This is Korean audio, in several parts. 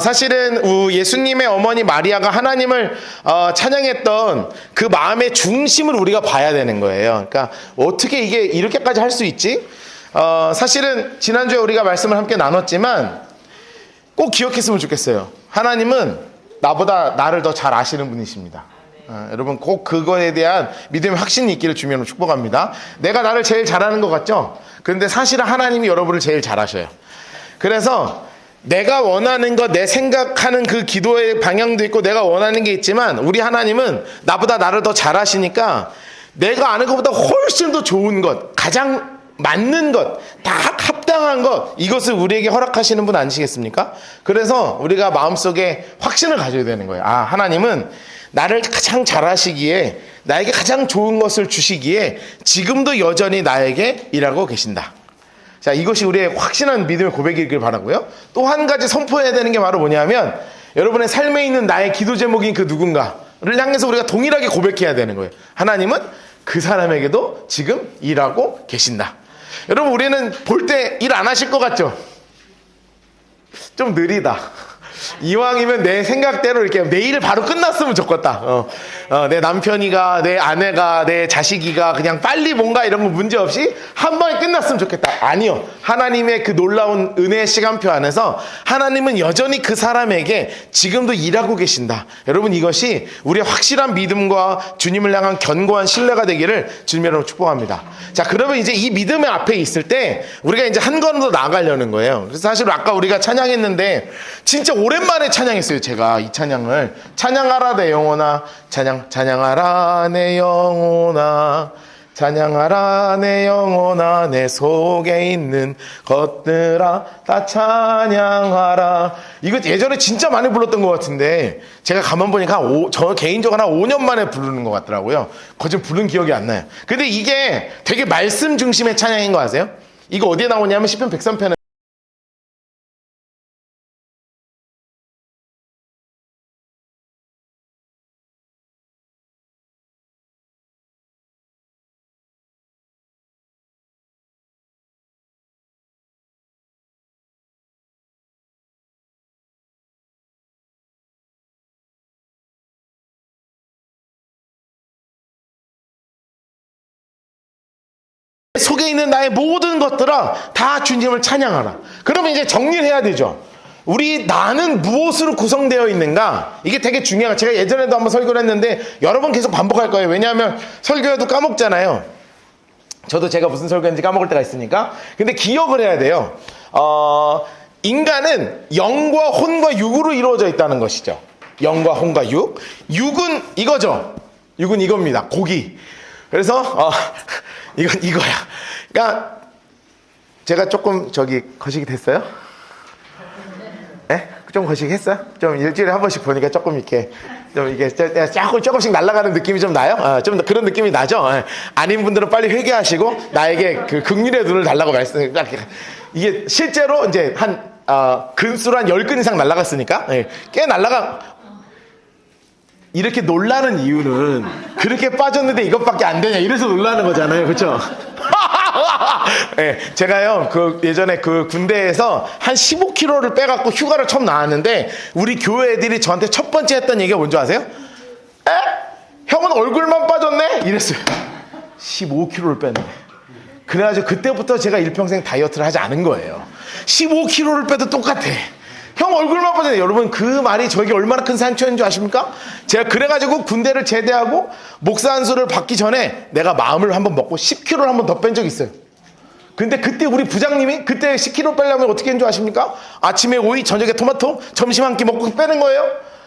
사실은 예수님의 어머니 마리아가 하나님을 찬양했던 그 마음의 중심을 우리가 봐야 되는 거예요. 그러니까 어떻게 이게 이렇게까지 할 수 있지? 사실은 지난주에 우리가 말씀을 함께 나눴지만 꼭 기억했으면 좋겠어요. 하나님은 나보다 나를 더 잘 아시는 분이십니다. 여러분 꼭 그거에 대한 믿음의 확신이 있기를 주님으로 축복합니다. 내가 나를 제일 잘하는 것 같죠? 그런데 사실은 하나님이 여러분을 제일 잘 아셔요. 그래서 내가 원하는 것, 내 생각하는 그 기도의 방향도 있고 내가 원하는 게 있지만 우리 하나님은 나보다 나를 더 잘 아시니까 내가 아는 것보다 훨씬 더 좋은 것, 가장 맞는 것, 다 합당한 것, 이것을 우리에게 허락하시는 분 아니시겠습니까? 그래서 우리가 마음속에 확신을 가져야 되는 거예요. 하나님은 나를 가장 잘 아시기에 나에게 가장 좋은 것을 주시기에 지금도 여전히 나에게 일하고 계신다. 자, 이것이 우리의 확신한 믿음의 고백이길 바라고요. 또 한 가지 선포해야 되는 게 바로 뭐냐면 여러분의 삶에 있는 나의 기도 제목인 그 누군가를 향해서 우리가 동일하게 고백해야 되는 거예요. 하나님은 그 사람에게도 지금 일하고 계신다. 여러분 우리는 볼 때 일 안 하실 것 같죠? 좀 느리다. 이왕이면 내 생각대로 이렇게 내일 바로 끝났으면 좋겠다. 내 남편이가, 내 아내가, 내 자식이가 그냥 빨리 뭔가 이런 거 문제 없이 한 번에 끝났으면 좋겠다. 아니요. 하나님의 그 놀라운 은혜의 시간표 안에서 하나님은 여전히 그 사람에게 지금도 일하고 계신다. 여러분 이것이 우리의 확실한 믿음과 주님을 향한 견고한 신뢰가 되기를 주님 여러분 축복합니다. 자, 그러면 이제 이 믿음의 앞에 있을 때 우리가 이제 한 걸음 더 나아가려는 거예요. 그래서 사실 아까 우리가 찬양했는데 진짜 오랜만에 찬양했어요. 제가 이 찬양을 찬양하라 내 영혼아, 찬양하라 내 영혼아, 찬양하라 내 영혼아, 내 속에 있는 것들아 다 찬양하라. 이거 예전에 진짜 많이 불렀던 것 같은데 제가 가만 보니까 저 개인적으로 한 5년 만에 부르는 것 같더라고요. 거진 부른 기억이 안 나요. 근데 이게 되게 말씀 중심의 찬양인 거 아세요? 이거 어디에 나오냐면 시편 103편에 속에 있는 나의 모든 것들아 다 주님을 찬양하라. 그러면 이제 정리를 해야 되죠. 우리 나는 무엇으로 구성되어 있는가? 이게 되게 중요해요. 제가 예전에도 한번 설교를 했는데 여러 번 계속 반복할 거예요. 왜냐하면 설교해도 까먹잖아요. 저도 제가 무슨 설교인지 까먹을 때가 있으니까. 근데 기억을 해야 돼요. 인간은 영과 혼과 육으로 이루어져 있다는 것이죠. 영과 혼과 육. 육은 이거죠. 육은 이겁니다. 고기. 그래서 이건 이거야. 그러니까 제가 조금 거식이 됐어요? 네? 좀 거식이 했어요? 좀 일주일에 한 번씩 보니까 조금 이렇게 좀 이게 조금씩 날아가는 느낌이 좀 나요? 좀 그런 느낌이 나죠? 아닌 분들은 빨리 회개하시고 나에게 그 긍휼의 눈을 달라고 말씀. 이게 실제로 이제 근수로 한 10근 이상 날아갔으니까 꽤 이렇게 놀라는 이유는 그렇게 빠졌는데 이것밖에 안 되냐 이래서 놀라는 거잖아요. 그렇죠? 네, 제가요 예전에 군대에서 한 15kg를 빼갖고 휴가를 처음 나왔는데 우리 교회 애들이 저한테 첫 번째 했던 얘기가 뭔지 아세요? 형은 얼굴만 빠졌네? 이랬어요. 15kg를 뺐네. 그래가지고 그때부터 제가 일평생 다이어트를 하지 않은 거예요. 15kg를 빼도 똑같아. 형 얼굴만 빠졌네. 여러분 그 말이 저에게 얼마나 큰 상처인 줄 아십니까? 제가 그래가지고 군대를 제대하고 목사 안수를 받기 전에 내가 마음을 한번 먹고 10kg를 한번 더 뺀 적이 있어요. 근데 그때 우리 부장님이 그때 10kg 빼려면 어떻게 했는 줄 아십니까? 아침에 오이, 저녁에 토마토, 점심 한 끼 먹고 빼는 거예요.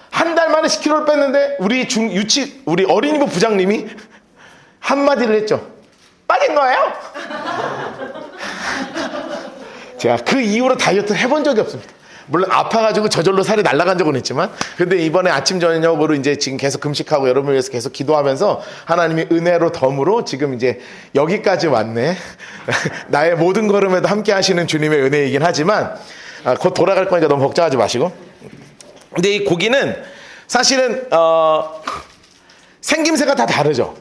한 달 만에 10kg를 뺐는데 우리 어린이부 부장님이 한마디를 했죠. 빠진 거예요? 제가 그 이후로 다이어트를 해본 적이 없습니다. 물론 아파가지고 저절로 살이 날아간 적은 있지만 근데 이번에 아침 저녁으로 이제 지금 계속 금식하고 여러분을 위해서 계속 기도하면서 하나님이 은혜로 덤으로 지금 이제 여기까지 왔네. 나의 모든 걸음에도 함께 하시는 주님의 은혜이긴 하지만 곧 돌아갈 거니까 너무 걱정하지 마시고. 근데 이 고기는 사실은 생김새가 다 다르죠.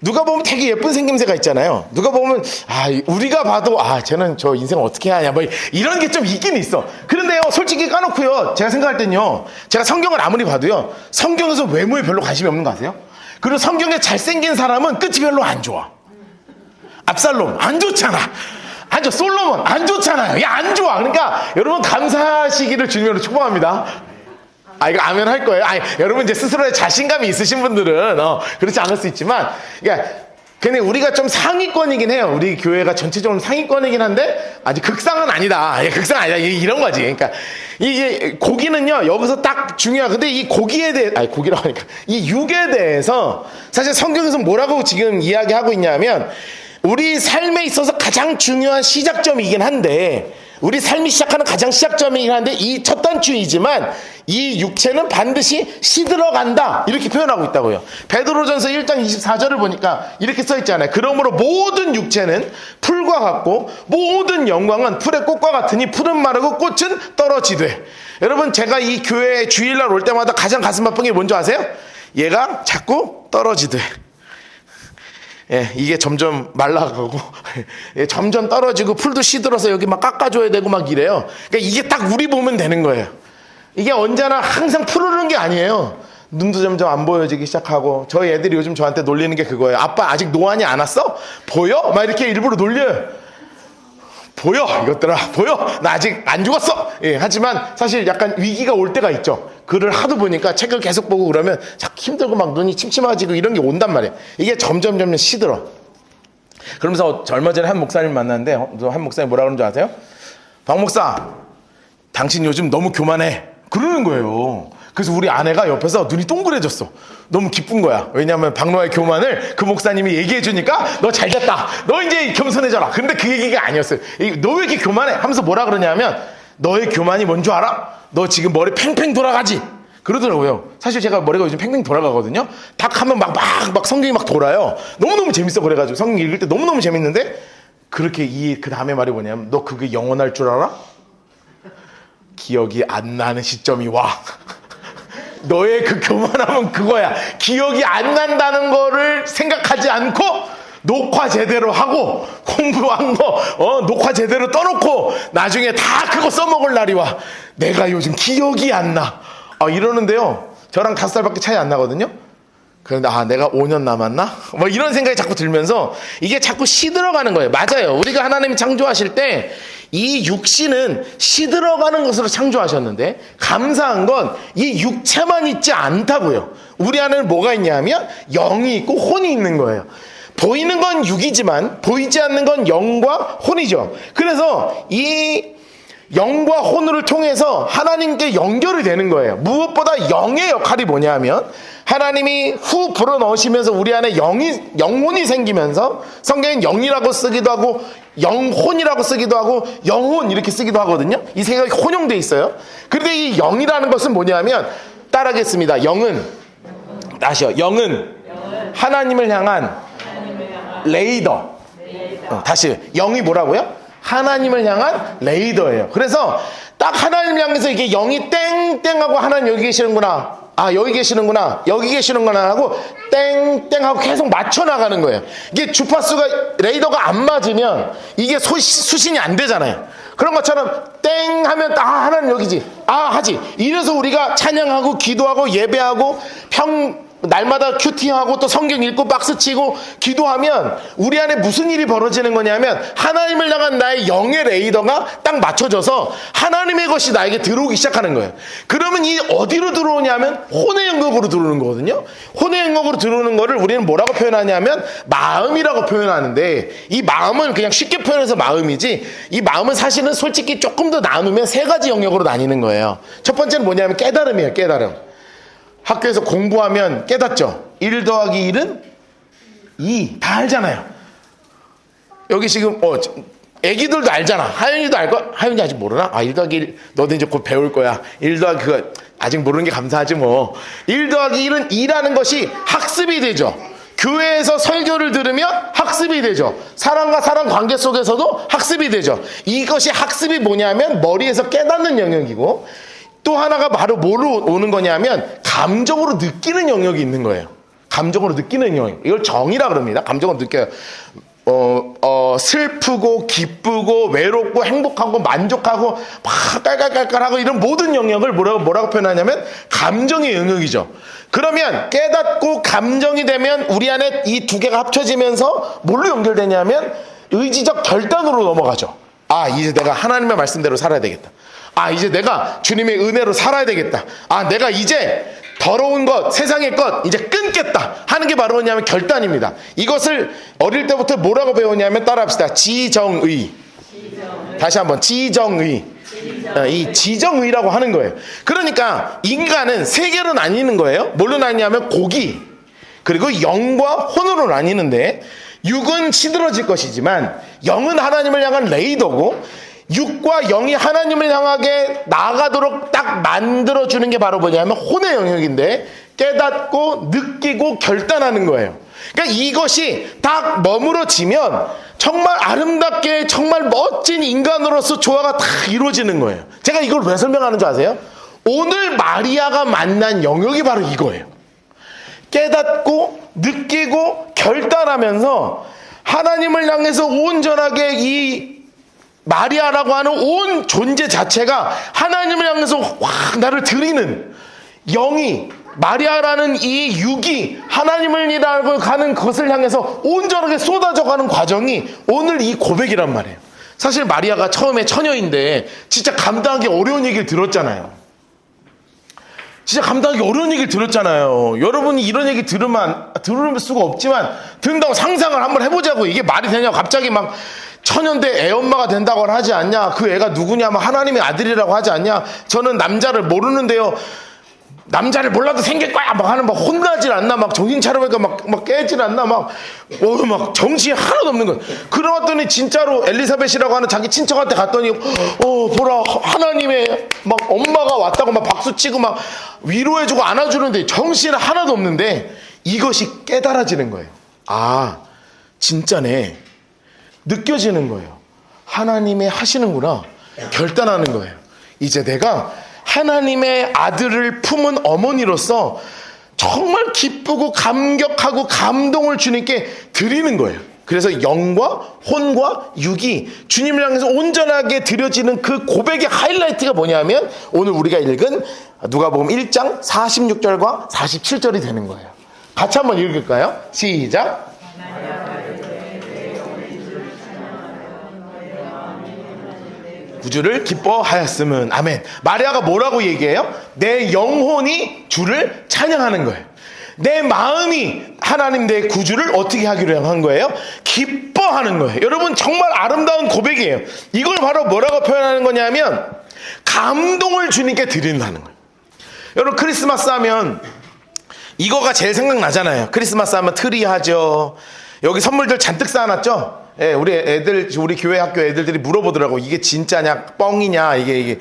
누가 보면 되게 예쁜 생김새가 있잖아요. 누가 보면 우리가 봐도 쟤는 저 인생 어떻게 하냐 뭐 이런 게 좀 있긴 있어. 그런데요, 솔직히 까놓고요, 제가 생각할 땐요, 제가 성경을 아무리 봐도요, 성경에서 외모에 별로 관심이 없는 거 아세요? 그리고 성경에 잘생긴 사람은 끝이 별로 안 좋아. 압살롬 안 좋잖아. 안 좋아. 솔로몬 안 좋잖아요. 안 좋아. 그러니까 여러분, 감사하시기를 주님으로 축복합니다. 이거 아멘 할 거예요. 여러분 이제 스스로의 자신감이 있으신 분들은 그렇지 않을 수 있지만, 그러니까 근데 우리가 좀 상위권이긴 해요. 우리 교회가 전체적으로 상위권이긴 한데 아직 극상은 아니다. 극상 아니다. 이런 거지. 그러니까 이게 고기는요, 여기서 딱 중요한. 근데 이 고기에 대해 고기라고 하니까 이 육에 대해서 사실 성경에서 뭐라고 지금 이야기하고 있냐면, 우리 삶에 있어서 가장 중요한 시작점이긴 한데, 우리 삶이 시작하는 가장 시작점이긴 한데, 이 첫 단추이지만 이 육체는 반드시 시들어간다, 이렇게 표현하고 있다고요. 베드로전서 1장 24절을 보니까 이렇게 써 있잖아요. 그러므로 모든 육체는 풀과 같고 모든 영광은 풀의 꽃과 같으니 풀은 마르고 꽃은 떨어지되. 여러분, 제가 이 교회에 주일날 올 때마다 가장 가슴 아픈 게 뭔지 아세요? 얘가 자꾸 떨어지되. 이게 점점 말라가고 점점 떨어지고 풀도 시들어서 여기 막 깎아줘야 되고 막 이래요. 그러니까 이게 딱 우리 보면 되는 거예요. 이게 언제나 항상 푸르는 게 아니에요. 눈도 점점 안 보여지기 시작하고, 저희 애들이 요즘 저한테 놀리는 게 그거예요. 아빠 아직 노안이 안 왔어? 보여? 막 이렇게 일부러 놀려요. 보여 이것들아, 보여, 나 아직 안 죽었어. 하지만 사실 약간 위기가 올 때가 있죠. 글을 하도 보니까, 책을 계속 보고 그러면 자꾸 힘들고 막 눈이 침침해지고 이런 게 온단 말이에요. 이게 점점 시들어. 그러면서 얼마 전에 한 목사님 만났는데, 한 목사님 뭐라 그러는 줄 아세요? 박 목사, 당신 요즘 너무 교만해, 그러는 거예요. 그래서 우리 아내가 옆에서 눈이 동그래졌어. 너무 기쁜 거야. 왜냐하면 박노아의 교만을 그 목사님이 얘기해 주니까, 너 잘됐다, 너 이제 겸손해져라. 근데 그 얘기가 아니었어요. 너 왜 이렇게 교만해? 하면서 뭐라 그러냐면, 너의 교만이 뭔 줄 알아? 너 지금 머리 팽팽 돌아가지? 그러더라고요. 사실 제가 머리가 요즘 팽팽 돌아가거든요. 딱 하면 막 성경이 막 돌아요. 너무너무 재밌어. 그래가지고 성경 읽을 때 너무너무 재밌는데, 그렇게 그 다음에 말이 뭐냐면, 너 그게 영원할 줄 알아? 기억이 안 나는 시점이 와. 너의 그 교만함은 그거야. 기억이 안 난다는 거를 생각하지 않고, 녹화 제대로 하고 공부한 거 녹화 제대로 떠놓고 나중에 다 그거 써먹을 날이 와. 내가 요즘 기억이 안 나. 이러는데요, 저랑 5살밖에 차이 안 나거든요. 그런데 내가 5년 남았나? 뭐 이런 생각이 자꾸 들면서 이게 자꾸 시들어가는 거예요. 맞아요. 우리가 하나님이 창조하실 때 이 육신은 시들어가는 것으로 창조하셨는데, 감사한 건 이 육체만 있지 않다고요. 우리 안에는 뭐가 있냐면 영이 있고 혼이 있는 거예요. 보이는 건 육이지만 보이지 않는 건 영과 혼이죠. 그래서 이 영과 혼을 통해서 하나님께 연결이 되는 거예요. 무엇보다 영의 역할이 뭐냐면, 하나님이 후 불어넣으시면서 우리 안에 영혼이 생기면서, 성경엔 영이라고 쓰기도 하고 영혼이라고 쓰기도 하고 영혼 이렇게 쓰기도 하거든요. 이 세 가지 혼용돼 있어요. 그런데 이 영이라는 것은 뭐냐면, 따라하겠습니다. 영은 하나님을 향한 레이더. 다시, 영이 뭐라고요? 하나님을 향한 레이더예요. 그래서 딱 하나님을 향해서 이게 영이 땡땡하고, 하나님 여기 계시는구나, 여기 계시는구나, 여기 계시는구나 하고 땡땡하고 계속 맞춰 나가는 거예요. 이게 주파수가, 레이더가 안 맞으면 이게 수신이 안 되잖아요. 그런 것처럼 땡 하면 하나님 여기지, 하지. 이래서 우리가 찬양하고 기도하고 예배하고 날마다 큐티하고 또 성경 읽고 박스치고 기도하면 우리 안에 무슨 일이 벌어지는 거냐면, 하나님을 향한 나의 영의 레이더가 딱 맞춰져서 하나님의 것이 나에게 들어오기 시작하는 거예요. 그러면 이 어디로 들어오냐면 혼의 영역으로 들어오는 거거든요. 혼의 영역으로 들어오는 거를 우리는 뭐라고 표현하냐면 마음이라고 표현하는데, 이 마음은 그냥 쉽게 표현해서 마음이지, 이 마음은 사실은 솔직히 조금 더 나누면 3가지 영역으로 나뉘는 거예요. 첫 번째는 뭐냐면 깨달음이에요. 깨달음. 학교에서 공부하면 깨닫죠. 1 더하기 1은 2. 다 알잖아요. 여기 지금 애기들도 알잖아. 하윤이도 알거. 하윤이 아직 모르나? 1 더하기 1 너도 이제 곧 배울 거야. 1 더하기 그거 아직 모르는 게 감사하지 뭐. 1 더하기 1은 2라는 것이 학습이 되죠. 교회에서 설교를 들으면 학습이 되죠. 사람과 사람 관계 속에서도 학습이 되죠. 이것이 학습이 뭐냐면 머리에서 깨닫는 영역이고, 또 하나가 바로 뭐로 오는 거냐면 감정으로 느끼는 영역이 있는 거예요. 감정으로 느끼는 영역. 이걸 정이라 그럽니다. 감정으로 느껴요. 슬프고 기쁘고 외롭고 행복하고 만족하고 막 깔깔깔깔하고 이런 모든 영역을 뭐라고 표현하냐면 감정의 영역이죠. 그러면 깨닫고 감정이 되면 우리 안에 이 두 개가 합쳐지면서 뭘로 연결되냐면 의지적 결단으로 넘어가죠. 아, 이제 내가 하나님의 말씀대로 살아야 되겠다. 아, 이제 내가 주님의 은혜로 살아야 되겠다. 아, 내가 이제 더러운 것, 세상의 것 이제 끊겠다 하는 게 바로 뭐냐면 결단입니다. 이것을 어릴 때부터 뭐라고 배웠냐면 따라합시다. 지정의. 다시 한번 지정의. 이 지정의라고 하는 거예요. 그러니까 인간은 세 개로 나뉘는 거예요. 뭘로 나뉘냐면 고기 그리고 영과 혼으로 나뉘는데, 육은 시들어질 것이지만 영은 하나님을 향한 레이더고, 육과 영이 하나님을 향하게 나아가도록 딱 만들어주는 게 바로 뭐냐면 혼의 영역인데, 깨닫고 느끼고 결단하는 거예요. 그러니까 이것이 딱 머무러지면 정말 아름답게 정말 멋진 인간으로서 조화가 다 이루어지는 거예요. 제가 이걸 왜 설명하는 줄 아세요? 오늘 마리아가 만난 영역이 바로 이거예요. 깨닫고 느끼고 결단하면서 하나님을 향해서 온전하게 이 마리아라고 하는 온 존재 자체가 하나님을 향해서 확 나를 드리는 영이, 마리아라는 이 육이 하나님을 이라고 가는 것을 향해서 온전하게 쏟아져 가는 과정이 오늘 이 고백이란 말이에요. 사실 마리아가 처음에 처녀인데 진짜 감당하기 어려운 얘기를 들었잖아요. 진짜 감당하기 어려운 얘기를 들었잖아요. 여러분이 이런 얘기 들을 수가 없지만 듣는다고 상상을 한번 해보자고. 이게 말이 되냐고. 갑자기 막 처녀인데 애엄마가 된다고 하지 않냐. 그 애가 누구냐. 막 하나님의 아들이라고 하지 않냐. 저는 남자를 모르는데요. 남자를 몰라도 생길 거야 막 하는, 막 혼나질 않나, 막 정신 차려보니까 막 깨질 않나, 막 정신이 하나도 없는 거야. 그러더니 진짜로 엘리사벳이라고 하는 자기 친척한테 갔더니 보라 하나님의 막 엄마가 왔다고 막 박수치고 막 위로해주고 안아주는데 정신이 하나도 없는데 이것이 깨달아지는 거예요. 아, 진짜네. 느껴지는 거예요. 하나님의 하시는구나. 결단하는 거예요. 이제 내가 하나님의 아들을 품은 어머니로서 정말 기쁘고 감격하고 감동을 주님께 드리는 거예요. 그래서 영과 혼과 육이 주님을 향해서 온전하게 드려지는 그 고백의 하이라이트가 뭐냐면 오늘 우리가 읽은 누가복음 1장 46절과 47절이 되는 거예요. 같이 한번 읽을까요? 시작. 구주를 기뻐하였음은. 아멘. 마리아가 뭐라고 얘기해요? 내 영혼이 주를 찬양하는 거예요. 내 마음이 하나님 내 구주를 어떻게 하기로 한 거예요? 기뻐하는 거예요. 여러분 정말 아름다운 고백이에요. 이걸 바로 뭐라고 표현하는 거냐면 감동을 주님께 드린다는 거예요. 여러분 크리스마스 하면 이거가 제일 생각나잖아요. 크리스마스 하면 트리 하죠. 여기 선물들 잔뜩 쌓아놨죠? 예, 우리 교회 학교 애들들이 물어보더라고. 이게 진짜냐, 뻥이냐, 이게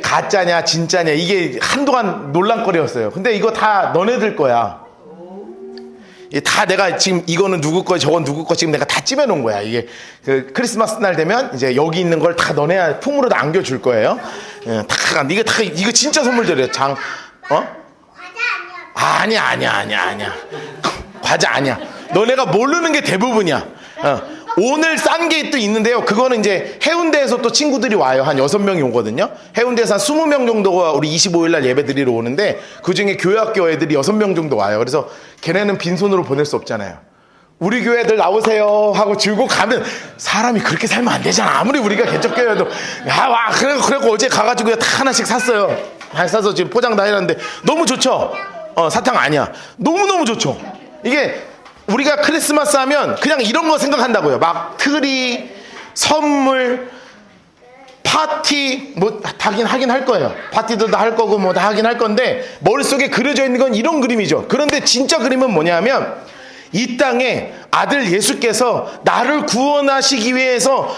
가짜냐, 진짜냐. 이게 한동안 논란거리였어요. 근데 이거 다 너네들 거야. 다 내가 지금 이거는 누구 거, 저건 누구 거 지금 내가 다 찜해놓은 거야. 이게 그 크리스마스 날 되면 이제 여기 있는 걸 다 너네 품으로 다 안겨줄 거예요. 예, 이거 진짜 선물들이에요. 아니야. 과자 아니야. 너네가 모르는 게 대부분이야. 오늘 싼 게 또 있는데요. 그거는 이제 해운대에서 또 친구들이 와요. 한 6명이 오거든요. 해운대에서 한 20명 정도가 우리 25일날 예배 드리러 오는데 그 중에 교회학교 애들이 6명 정도 와요. 그래서 걔네는 빈손으로 보낼 수 없잖아요. 우리 교회 애들 나오세요 하고 들고 가면 사람이 그렇게 살면 안 되잖아. 아무리 우리가 개척교회도 그래고 어제 가가지고 다 하나씩 샀어요. 다 사서 지금 포장 다 해놨는데 너무 좋죠. 사탕 아니야. 너무너무 좋죠. 이게 우리가 크리스마스 하면 그냥 이런 거 생각한다고요. 막 트리, 선물, 파티, 뭐 하긴 할 거예요. 파티도 다 할 거고 뭐 다 하긴 할 건데 머릿속에 그려져 있는 건 이런 그림이죠. 그런데 진짜 그림은 뭐냐면 이 땅에 아들 예수께서 나를 구원하시기 위해서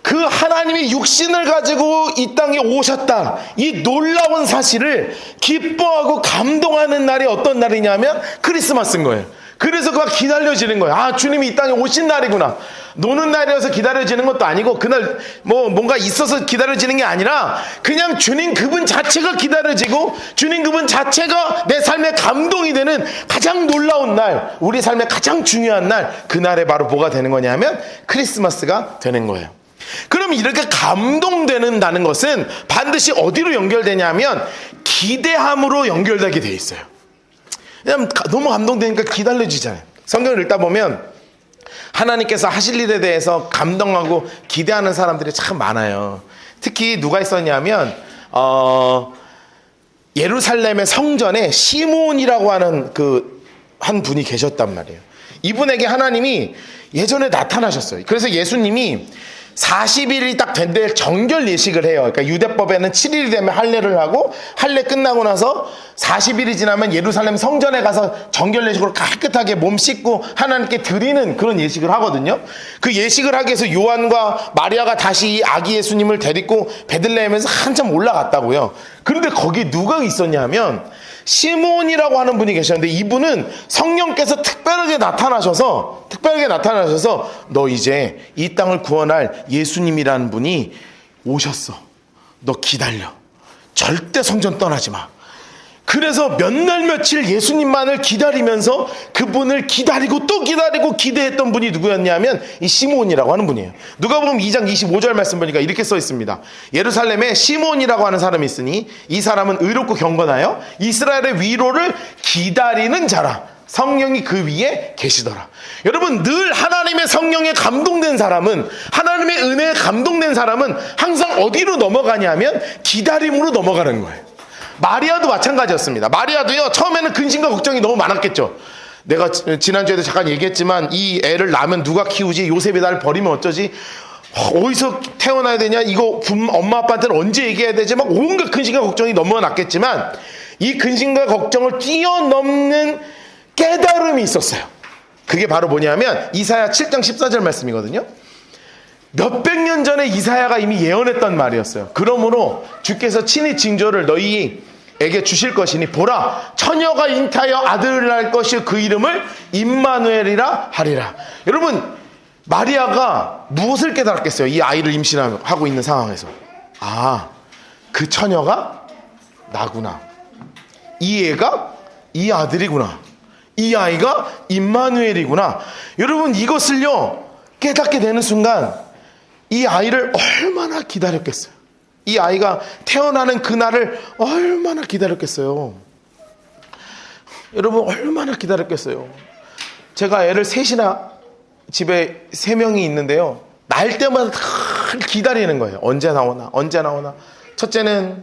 그 하나님이 육신을 가지고 이 땅에 오셨다. 이 놀라운 사실을 기뻐하고 감동하는 날이 어떤 날이냐면 크리스마스인 거예요. 그래서 그가 기다려지는 거예요. 아, 주님이 이 땅에 오신 날이구나. 노는 날이어서 기다려지는 것도 아니고 그날 뭔가 있어서 기다려지는 게 아니라 그냥 주님 그분 자체가 기다려지고 주님 그분 자체가 내 삶의 감동이 되는 가장 놀라운 날, 우리 삶의 가장 중요한 날, 그날에 바로 뭐가 되는 거냐면 크리스마스가 되는 거예요. 그럼 이렇게 감동되는다는 것은 반드시 어디로 연결되냐면 기대함으로 연결되게 돼 있어요. 왜냐면 너무 감동되니까 기다려지잖아요. 성경을 읽다 보면 하나님께서 하실 일에 대해서 감동하고 기대하는 사람들이 참 많아요. 특히 누가 있었냐면 예루살렘의 성전에 시므온이라고 하는 한 분이 계셨단 말이에요. 이분에게 하나님이 예전에 나타나셨어요. 그래서 예수님이 40일이 딱 된데 정결 예식을 해요. 그러니까 유대법에는 7일이 되면 할례를 하고 할례 끝나고 나서 40일이 지나면 예루살렘 성전에 가서 정결 예식으로 깨끗하게 몸 씻고 하나님께 드리는 그런 예식을 하거든요. 그 예식을 하기 위해서 요한과 마리아가 다시 이 아기 예수님을 데리고 베들레헴에서 한참 올라갔다고요. 그런데 거기 누가 있었냐면 시므온이라고 하는 분이 계셨는데 이분은 성령께서 특별하게 나타나셔서 너 이제 이 땅을 구원할 예수님이라는 분이 오셨어. 너 기다려. 절대 성전 떠나지 마. 그래서 몇 날 며칠 예수님만을 기다리면서 그분을 기다리고 또 기다리고 기대했던 분이 누구였냐면 이 시므온이라고 하는 분이에요. 누가복음 2장 25절 말씀 보니까 이렇게 써 있습니다. 예루살렘에 시므온이라고 하는 사람이 있으니 이 사람은 의롭고 경건하여 이스라엘의 위로를 기다리는 자라. 성령이 그 위에 계시더라. 여러분, 늘 하나님의 성령에 감동된 사람은, 하나님의 은혜에 감동된 사람은 항상 어디로 넘어가냐면 기다림으로 넘어가는 거예요. 마리아도 마찬가지였습니다. 마리아도요, 처음에는 근심과 걱정이 너무 많았겠죠. 내가 지난주에도 잠깐 얘기했지만 이 애를 낳으면 누가 키우지? 요셉이 나를 버리면 어쩌지? 어디서 태어나야 되냐? 이거 엄마 아빠한테는 언제 얘기해야 되지? 막 온갖 근심과 걱정이 넘어났겠지만 이 근심과 걱정을 뛰어넘는 깨달음이 있었어요. 그게 바로 뭐냐면 이사야 7장 14절 말씀이거든요. 몇백 년 전에 이사야가 이미 예언했던 말이었어요. 그러므로 주께서 친히 징조를 너희에게 주실 것이니 보라, 처녀가 잉타하여 아들을 낳을 것이요 그 이름을 임마누엘이라 하리라. 여러분, 마리아가 무엇을 깨달았겠어요? 이 아이를 임신하고 있는 상황에서. 아, 그 처녀가 나구나. 이 애가 이 아들이구나. 이 아이가 임마누엘이구나. 여러분, 이것을요 깨닫게 되는 순간 이 아이를 얼마나 기다렸겠어요. 이 아이가 태어나는 그날을 얼마나 기다렸겠어요. 여러분, 얼마나 기다렸겠어요. 제가 애를 셋이나 집에 3명이 있는데요, 날 때마다 다 기다리는 거예요. 언제 나오나 언제 나오나. 첫째는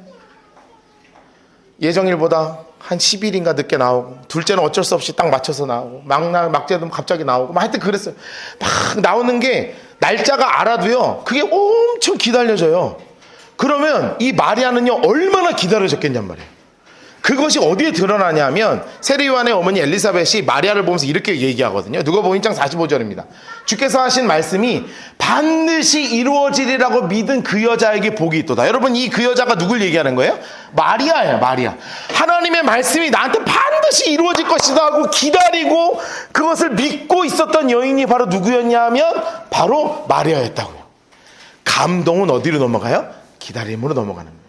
예정일보다 한 10일인가 늦게 나오고, 둘째는 어쩔 수 없이 딱 맞춰서 나오고, 막째도 갑자기 나오고, 하여튼 그랬어요. 막 나오는 게 날짜가 알아도요 그게 엄청 기다려져요. 그러면 이 마리아는요 얼마나 기다려졌겠냔 말이에요. 그것이 어디에 드러나냐면 세례요한의 어머니 엘리사벳이 마리아를 보면서 이렇게 얘기하거든요. 누가복음 1장 45절입니다. 주께서 하신 말씀이 반드시 이루어지리라고 믿은 그 여자에게 복이 있도다. 여러분, 이 그 여자가 누굴 얘기하는 거예요? 마리아예요. 마리아. 하나님의 말씀이 나한테 반드시 이루어질 것이다 하고 기다리고 그것을 믿고 있었던 여인이 바로 누구였냐면 바로 마리아였다고요. 감동은 어디로 넘어가요? 기다림으로 넘어가는 거예요.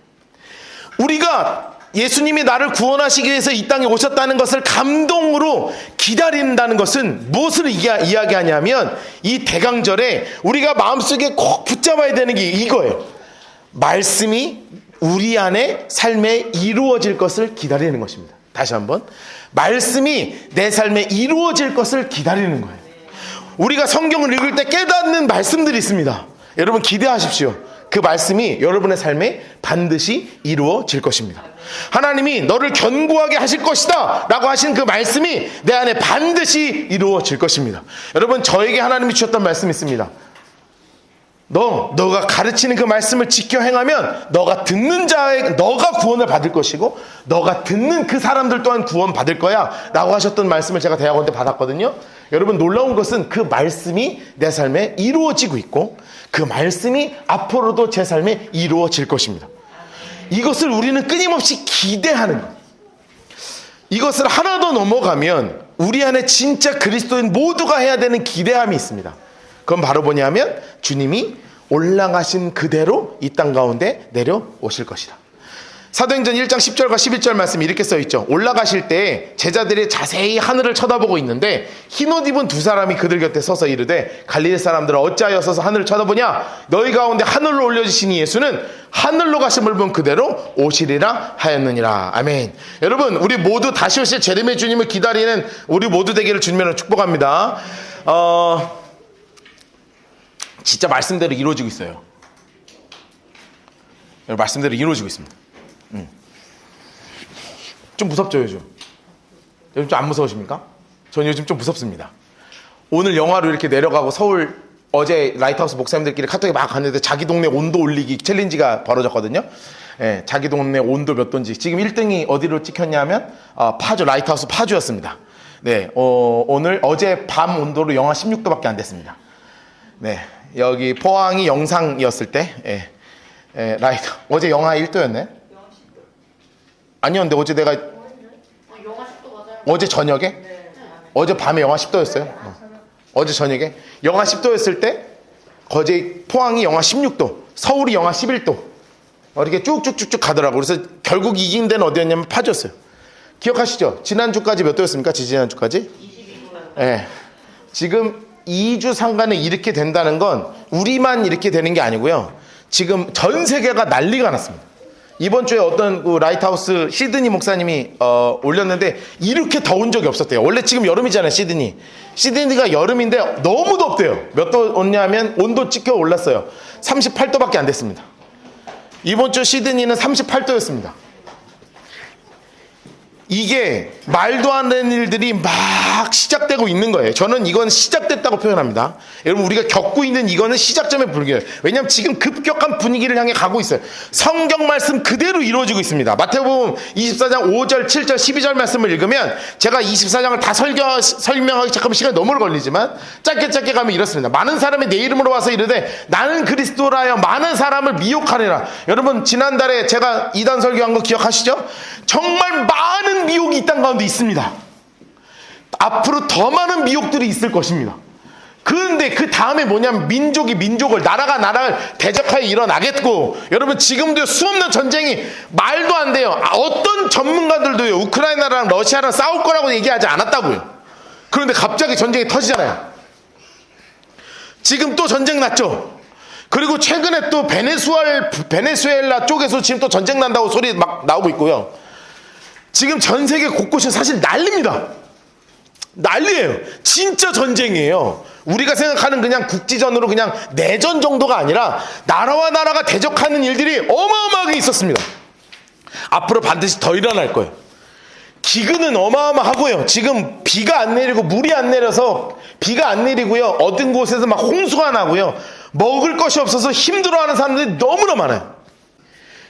우리가 예수님이 나를 구원하시기 위해서 이 땅에 오셨다는 것을 감동으로 기다린다는 것은 무엇을 이야기하냐면 이 대강절에 우리가 마음속에 꼭 붙잡아야 되는 게 이거예요. 말씀이 우리 안에 삶에 이루어질 것을 기다리는 것입니다. 다시 한번, 말씀이 내 삶에 이루어질 것을 기다리는 거예요. 우리가 성경을 읽을 때 깨닫는 말씀들이 있습니다. 여러분, 기대하십시오. 그 말씀이 여러분의 삶에 반드시 이루어질 것입니다. 하나님이 너를 견고하게 하실 것이다 라고 하신 그 말씀이 내 안에 반드시 이루어질 것입니다. 여러분, 저에게 하나님이 주셨던 말씀이 있습니다. 너가 가르치는 그 말씀을 지켜 행하면 너가 듣는 너가 구원을 받을 것이고 너가 듣는 그 사람들 또한 구원 받을 거야 라고 하셨던 말씀을 제가 대학원 때 받았거든요. 여러분, 놀라운 것은 그 말씀이 내 삶에 이루어지고 있고 그 말씀이 앞으로도 제 삶에 이루어질 것입니다. 이것을 우리는 끊임없이 기대하는 거예요. 이것을 하나 더 넘어가면 우리 안에 진짜 그리스도인 모두가 해야 되는 기대함이 있습니다. 그건 바로 뭐냐면 주님이 올라가신 그대로 이 땅 가운데 내려오실 것이다. 사도행전 1장 10절과 11절 말씀이 이렇게 써있죠. 올라가실 때 제자들이 자세히 하늘을 쳐다보고 있는데 흰옷 입은 두 사람이 그들 곁에 서서 이르되 갈릴리 사람들아 어찌하여 서서 하늘을 쳐다보냐. 너희 가운데 하늘로 올려주신 이 예수는 하늘로 가심을 본 그대로 오시리라 하였느니라. 아멘. 여러분 우리 모두 다시 오실 재림의 주님을 기다리는 우리 모두 되기를 주님으로 축복합니다. 진짜 말씀대로 이루어지고 있어요. 말씀대로 이루어지고 있습니다. 좀 무섭죠 요즘? 요즘 좀 안 무서우십니까? 전 요즘 좀 무섭습니다. 오늘 영화로 이렇게 내려가고 서울 어제 라이트하우스 목사님들끼리 카톡에 막 갔는데 자기 동네 온도 올리기 챌린지가 벌어졌거든요. 예, 자기 동네 온도 몇 도인지 지금 1등이 어디로 찍혔냐면 파주 라이트하우스 파주였습니다. 네, 오늘 어제 밤 온도로 영하 16도밖에 안 됐습니다. 네, 여기 포항이 영상이었을 때 라이트 어제 영하 1도였네. 아니었는데 어제 내가 어제 저녁에 어제 밤에 영하 10도였어요. 어제 저녁에 영하 10도였을 때 거제 포항이 영하 16도, 서울이 영하 11도 이렇게 쭉쭉쭉쭉 가더라고. 그래서 결국 이긴 데는 어디였냐면 파주였어요. 기억하시죠? 지난주까지 몇 도였습니까? 지난주까지? 22도. 네. 지금 2주 상간에 이렇게 된다는 건 우리만 이렇게 되는 게 아니고요. 지금 전 세계가 난리가 났습니다. 이번 주에 어떤 라이트하우스 시드니 목사님이 올렸는데 이렇게 더운 적이 없었대요. 원래 지금 여름이잖아요. 시드니가 여름인데 너무 덥대요. 몇 도였냐면 온도 찍혀 올랐어요. 38도밖에 안 됐습니다. 이번 주 시드니는 38도였습니다. 이게 말도 안 되는 일들이 막 시작되고 있는 거예요. 저는 이건 시작됐다고 표현합니다. 여러분 우리가 겪고 있는 이거는 시작점에 불과해요. 왜냐하면 지금 급격한 분위기를 향해 가고 있어요. 성경 말씀 그대로 이루어지고 있습니다. 마태복음 24장 5절 7절 12절 말씀을 읽으면 제가 24장을 다 설명하기 시작하면 시간이 너무 걸리지만 짧게 가면 이렇습니다. 많은 사람이 내 이름으로 와서 이르되 나는 그리스도라여 많은 사람을 미혹하리라. 여러분 지난달에 제가 2단 설교한 거 기억하시죠? 정말 많은 미혹이 이 땅 가운데 있습니다. 앞으로 더 많은 미혹들이 있을 것입니다. 그런데 그 다음에 뭐냐면 민족이 민족을, 나라가 나라를 대적하여 일어나겠고, 여러분 지금도 수없는 전쟁이 말도 안 돼요. 어떤 전문가들도요 우크라이나랑 러시아랑 싸울 거라고 얘기하지 않았다고요. 그런데 갑자기 전쟁이 터지잖아요. 지금 또 전쟁 났죠. 그리고 최근에 또 베네수엘라 쪽에서 지금 또 전쟁 난다고 소리 막 나오고 있고요. 지금 전 세계 곳곳이 사실 난립니다. 난리예요. 진짜 전쟁이에요. 우리가 생각하는 그냥 국지전으로 그냥 내전 정도가 아니라 나라와 나라가 대적하는 일들이 어마어마하게 있었습니다. 앞으로 반드시 더 일어날 거예요. 기근은 어마어마하고요. 지금 비가 안 내리고 물이 안 내려서 비가 안 내리고요. 어떤 곳에서 막 홍수가 나고요. 먹을 것이 없어서 힘들어하는 사람들이 너무나 많아요.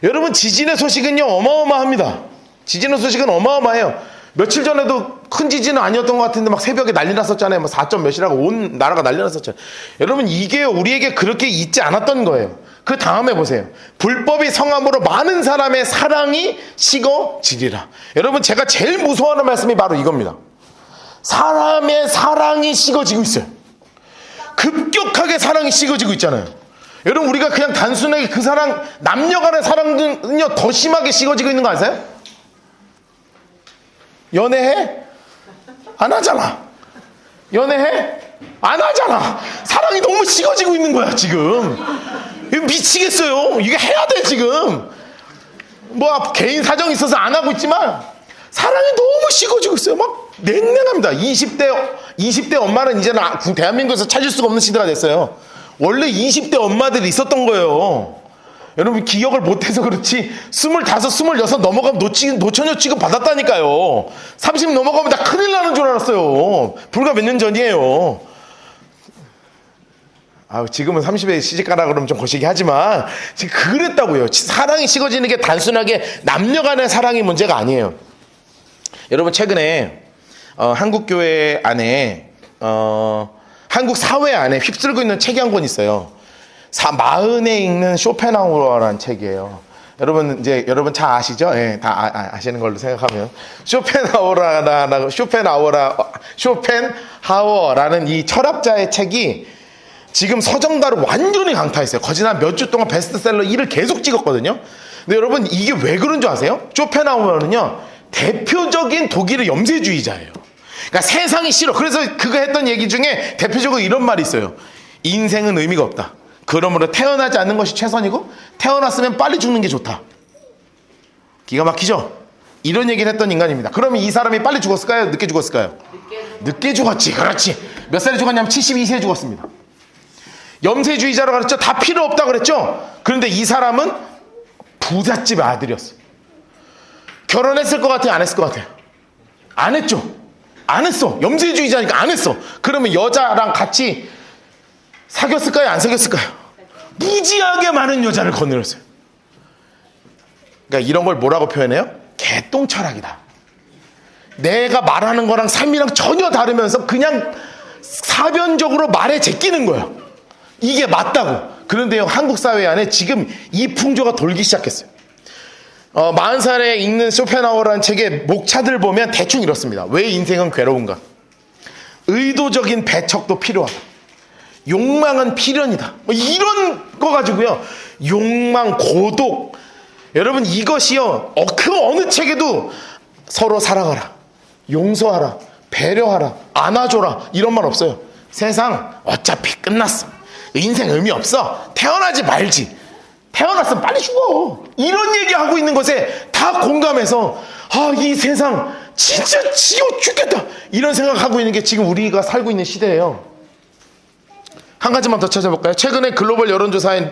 여러분 지진의 소식은요 어마어마합니다. 지진의 소식은 어마어마해요. 며칠 전에도 큰 지진은 아니었던 것 같은데 막 새벽에 난리 났었잖아요. 뭐 4점 몇이라고 온 나라가 난리 났었잖아요. 여러분 이게 우리에게 그렇게 있지 않았던 거예요. 그 다음에 보세요. 불법이 성함으로 많은 사람의 사랑이 식어지리라. 여러분 제가 제일 무서워하는 말씀이 바로 이겁니다. 사람의 사랑이 식어지고 있어요. 급격하게 사랑이 식어지고 있잖아요. 여러분 우리가 그냥 단순하게 그 사랑, 남녀 간의 사랑은요 더 심하게 식어지고 있는 거 아세요? 연애해? 안 하잖아. 연애해? 안 하잖아. 사랑이 너무 식어지고 있는 거야 지금. 미치겠어요. 이게 해야 돼 지금. 뭐 개인 사정이 있어서 안 하고 있지만 사랑이 너무 식어지고 있어요. 막 냉랭합니다. 20대 엄마는 이제는 대한민국에서 찾을 수가 없는 시대가 됐어요. 원래 20대 엄마들이 있었던 거예요. 여러분 기억을 못해서 그렇지 25, 26 넘어가면 노처녀 취급 받았다니까요. 30 넘어가면 다 큰일 나는 줄 알았어요. 불과 몇 년 전이에요. 지금은 30에 시집가라 그러면 좀 거시기 하지만 지금 그랬다고요. 사랑이 식어지는 게 단순하게 남녀 간의 사랑이 문제가 아니에요. 여러분 최근에 한국 교회 안에 한국 사회 안에 휩쓸고 있는 책이 한 권 있어요. 마흔에 읽는 쇼펜하우어라는 책이에요. 여러분 이제 여러분 잘 아시죠? 예, 다 아시는 걸로 생각하면 쇼펜하워라는 이 철학자의 책이 지금 서정가를 완전히 강타했어요. 거진 한 몇 주 동안 베스트셀러 1을 계속 찍었거든요. 근데 여러분 이게 왜 그런 줄 아세요? 쇼펜하워는요 대표적인 독일의 염세주의자예요. 그러니까 세상이 싫어. 그래서 그가 했던 얘기 중에 대표적으로 이런 말이 있어요. 인생은 의미가 없다. 그러므로 태어나지 않는 것이 최선이고 태어났으면 빨리 죽는 게 좋다. 기가 막히죠? 이런 얘기를 했던 인간입니다. 그러면 이 사람이 빨리 죽었을까요? 늦게 죽었을까요? 늦게 죽었지. 그렇지. 몇 살에 죽었냐면 72세에 죽었습니다. 염세주의자라고 그랬죠? 다 필요 없다고 그랬죠? 그런데 이 사람은 부잣집의 아들이었어요. 결혼했을 것 같아요? 안 했을 것 같아요? 안 했죠? 안 했어. 염세주의자니까 안 했어. 그러면 여자랑 같이 사귀었을까요? 안 사귀었을까요? 무지하게 많은 여자를 거느렸어요. 그러니까 이런 걸 뭐라고 표현해요? 개똥철학이다. 내가 말하는 거랑 삶이랑 전혀 다르면서 그냥 사변적으로 말에 제끼는 거예요. 이게 맞다고. 그런데요, 한국 사회 안에 지금 이 풍조가 돌기 시작했어요. 40살에 읽는 쇼펜하워라는 책의 목차들 보면 대충 이렇습니다. 왜 인생은 괴로운가? 의도적인 배척도 필요하다. 욕망은 필연이다. 뭐 이런 거 가지고요. 욕망, 고독. 여러분 이것이요. 그 어느 책에도 서로 사랑하라, 용서하라, 배려하라, 안아줘라 이런 말 없어요. 세상 어차피 끝났어. 인생 의미 없어. 태어나지 말지. 태어났으면 빨리 죽어. 이런 얘기하고 있는 것에 다 공감해서 이 세상 진짜 지겨워 죽겠다. 이런 생각하고 있는 게 지금 우리가 살고 있는 시대예요. 한 가지만 더 찾아볼까요? 최근에 글로벌 여론조사인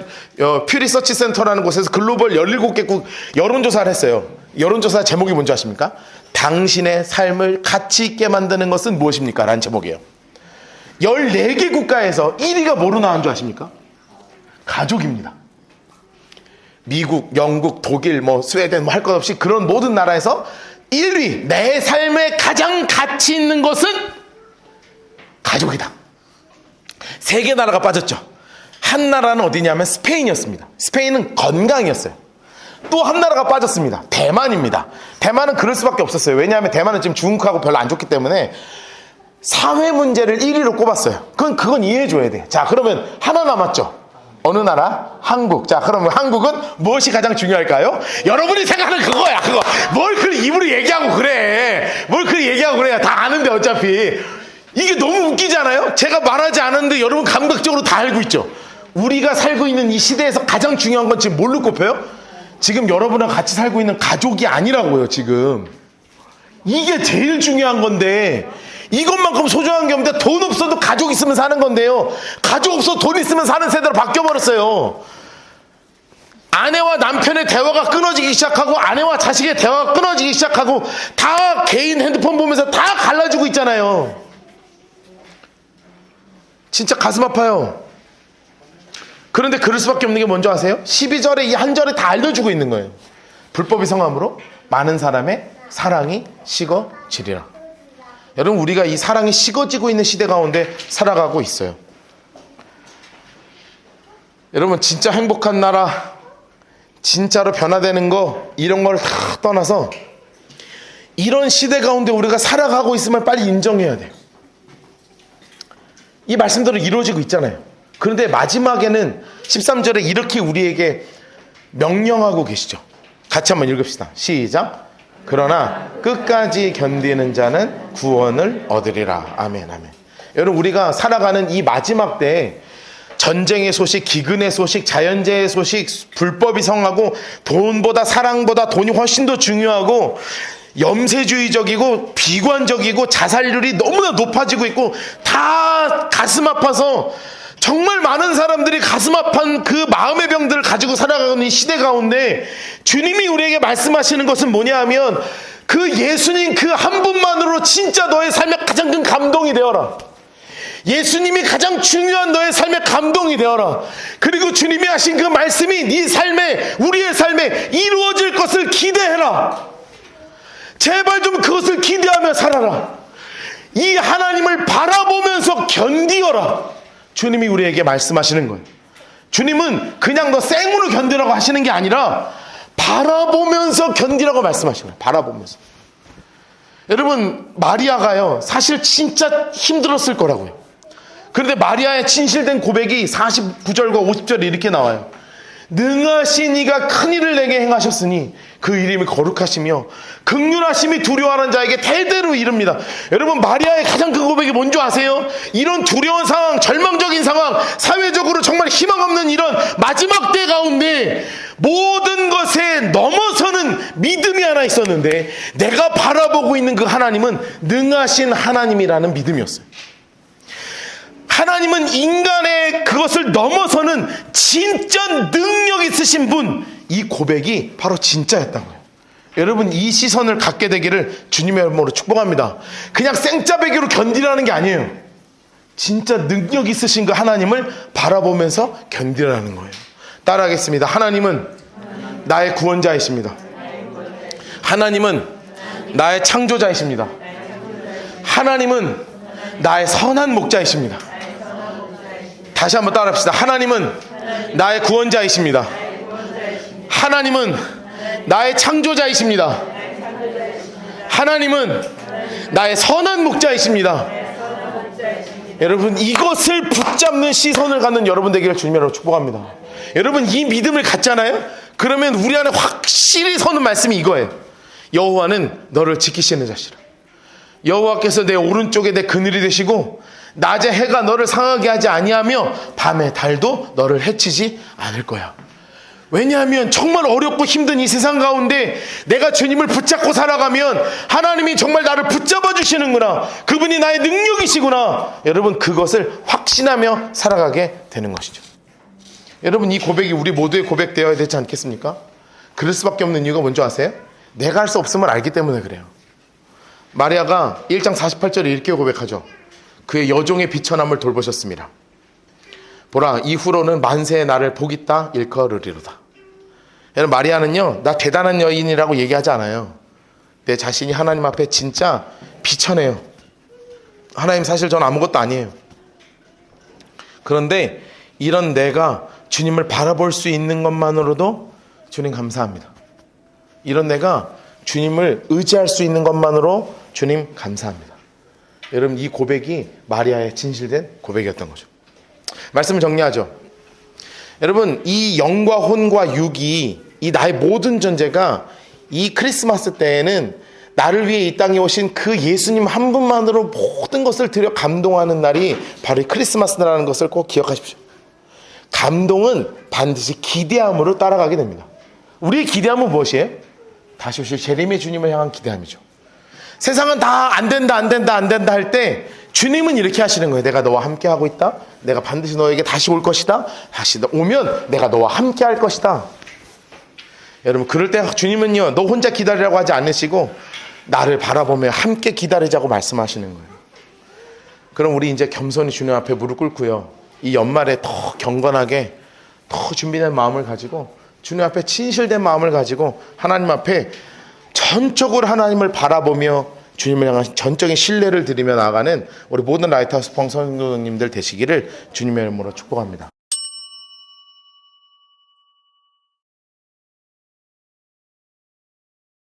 퓨리서치 센터라는 곳에서 글로벌 17개국 여론조사를 했어요. 여론조사 제목이 뭔지 아십니까? 당신의 삶을 가치 있게 만드는 것은 무엇입니까? 라는 제목이에요. 14개 국가에서 1위가 뭐로 나온 줄 아십니까? 가족입니다. 미국, 영국, 독일, 스웨덴 할 것 없이 그런 모든 나라에서 1위, 내 삶에 가장 가치 있는 것은 가족이다. 3개 나라가 빠졌죠. 한 나라는 어디냐면 스페인이었습니다. 스페인은 건강이었어요. 또 한 나라가 빠졌습니다. 대만입니다. 대만은 그럴 수밖에 없었어요. 왜냐하면 대만은 지금 중국하고 별로 안 좋기 때문에 사회 문제를 1위로 꼽았어요. 그건 이해해줘야 돼. 자, 그러면 하나 남았죠. 어느 나라? 한국. 자, 그러면 한국은 무엇이 가장 중요할까요? 여러분이 생각하는 그거야, 그거. 뭘 그 입으로 얘기하고 그래. 뭘 그 얘기하고 그래. 다 아는데 어차피. 이게 너무 웃기지 않아요? 제가 말하지 않았는데 여러분 감각적으로 다 알고 있죠? 우리가 살고 있는 이 시대에서 가장 중요한 건 지금 뭘로 꼽혀요? 지금 여러분과 같이 살고 있는 가족이 아니라고요, 지금. 이게 제일 중요한 건데, 이것만큼 소중한 게 없는데 돈 없어도 가족 있으면 사는 건데요. 가족 없어도 돈 있으면 사는 세대로 바뀌어버렸어요. 아내와 남편의 대화가 끊어지기 시작하고 아내와 자식의 대화가 끊어지기 시작하고 다 개인 핸드폰 보면서 다 갈라지고 있잖아요. 진짜 가슴 아파요. 그런데 그럴 수밖에 없는 게 뭔지 아세요? 12절에 이 한 절에 다 알려주고 있는 거예요. 불법이 성함으로 많은 사람의 사랑이 식어지리라. 여러분, 우리가 이 사랑이 식어지고 있는 시대 가운데 살아가고 있어요. 여러분, 진짜 행복한 나라, 진짜로 변화되는 거, 이런 걸 다 떠나서 이런 시대 가운데 우리가 살아가고 있음을 빨리 인정해야 돼요. 이 말씀대로 이루어지고 있잖아요. 그런데 마지막에는 13절에 이렇게 우리에게 명령하고 계시죠. 같이 한번 읽읍시다. 시작. 그러나 끝까지 견디는 자는 구원을 얻으리라. 아멘, 아멘. 여러분, 우리가 살아가는 이 마지막 때에 전쟁의 소식, 기근의 소식, 자연재해의 소식, 불법이 성하고 돈보다 사랑보다 돈이 훨씬 더 중요하고 염세주의적이고 비관적이고 자살률이 너무나 높아지고 있고 다 가슴 아파서 정말 많은 사람들이 가슴 아픈 그 마음의 병들을 가지고 살아가는 이 시대 가운데 주님이 우리에게 말씀하시는 것은 뭐냐 하면 그 예수님 그 한 분만으로 진짜 너의 삶의 가장 큰 감동이 되어라. 예수님이 가장 중요한 너의 삶의 감동이 되어라. 그리고 주님이 하신 그 말씀이 네 삶에, 우리의 삶에 이루어질 것을 기대해라. 제발 좀 그것을 기대하며 살아라. 이 하나님을 바라보면서 견디어라. 주님이 우리에게 말씀하시는 거예요. 주님은 그냥 너 생으로 견디라고 하시는 게 아니라 바라보면서 견디라고 말씀하시는 거예요. 바라보면서. 여러분, 마리아가요, 사실 진짜 힘들었을 거라고요. 그런데 마리아의 진실된 고백이 49절과 50절에 이렇게 나와요. 능하신 이가 큰 일을 내게 행하셨으니 그 이름이 거룩하시며 긍휼하심이 두려워하는 자에게 대대로 이릅니다. 여러분, 마리아의 가장 큰 고백이 뭔지 아세요? 이런 두려운 상황, 절망적인 상황, 사회적으로 정말 희망 없는 이런 마지막 때 가운데 모든 것에 넘어서는 믿음이 하나 있었는데, 내가 바라보고 있는 그 하나님은 능하신 하나님이라는 믿음이었어요. 하나님은 인간의 그것을 넘어서는 진짜 능력 있으신 분, 이 고백이 바로 진짜였던 거예요. 여러분, 이 시선을 갖게 되기를 주님의 이름으로 축복합니다. 그냥 생짜배기로 견디라는 게 아니에요. 진짜 능력 있으신 그 하나님을 바라보면서 견디라는 거예요. 따라하겠습니다. 하나님은 나의 구원자이십니다. 하나님은 나의 창조자이십니다. 하나님은 나의 선한 목자이십니다. 다시 한번 따라합시다. 하나님은 나의 구원자이십니다. 하나님은 나의 창조자이십니다. 하나님은 나의 선한 목자이십니다. 여러분, 이것을 붙잡는 시선을 갖는 여러분 되기를 주님으로 축복합니다. 여러분, 이 믿음을 갖잖아요? 그러면 우리 안에 확실히 서는 말씀이 이거예요. 여호와는 너를 지키시는 자시라. 여호와께서 내 오른쪽에 내 그늘이 되시고 낮에 해가 너를 상하게 하지 아니하며 밤에 달도 너를 해치지 않을 거야. 왜냐하면 정말 어렵고 힘든 이 세상 가운데 내가 주님을 붙잡고 살아가면 하나님이 정말 나를 붙잡아 주시는구나, 그분이 나의 능력이시구나, 여러분, 그것을 확신하며 살아가게 되는 것이죠. 여러분, 이 고백이 우리 모두의 고백되어야 되지 않겠습니까? 그럴 수밖에 없는 이유가 뭔지 아세요? 내가 할 수 없음을 알기 때문에 그래요. 마리아가 1장 48절에 이렇게 고백하죠. 그의 여종의 비천함을 돌보셨습니다. 보라, 이후로는 만세의 나를 복있다 일컬으리로다. 여러분, 마리아는요, 나 대단한 여인이라고 얘기하지 않아요. 내 자신이 하나님 앞에 진짜 비천해요. 하나님, 사실 전 아무것도 아니에요. 그런데 이런 내가 주님을 바라볼 수 있는 것만으로도 주님 감사합니다. 이런 내가 주님을 의지할 수 있는 것만으로 주님 감사합니다. 여러분, 이 고백이 마리아의 진실된 고백이었던 거죠. 말씀을 정리하죠. 여러분, 이 영과 혼과 육이, 이 나의 모든 존재가 이 크리스마스 때에는 나를 위해 이 땅에 오신 그 예수님 한 분만으로 모든 것을 드려 감동하는 날이 바로 이 크리스마스라는 것을 꼭 기억하십시오. 감동은 반드시 기대함으로 따라가게 됩니다. 우리의 기대함은 무엇이에요? 다시 오실 재림의 주님을 향한 기대함이죠. 세상은 다 안 된다 할 때 주님은 이렇게 하시는 거예요. 내가 너와 함께 하고 있다. 내가 반드시 너에게 다시 올 것이다. 다시 오면 내가 너와 함께 할 것이다. 여러분, 그럴 때 주님은요, 너 혼자 기다리라고 하지 않으시고 나를 바라보며 함께 기다리자고 말씀하시는 거예요. 그럼 우리 이제 겸손히 주님 앞에 무릎 꿇고요, 이 연말에 더 경건하게, 더 준비된 마음을 가지고 주님 앞에 진실된 마음을 가지고 하나님 앞에 전적으로 하나님을 바라보며 주님을 향한 전적인 신뢰를 드리며 나아가는 우리 모든 라이트하우스 성도님들 되시기를 주님의 이름으로 축복합니다.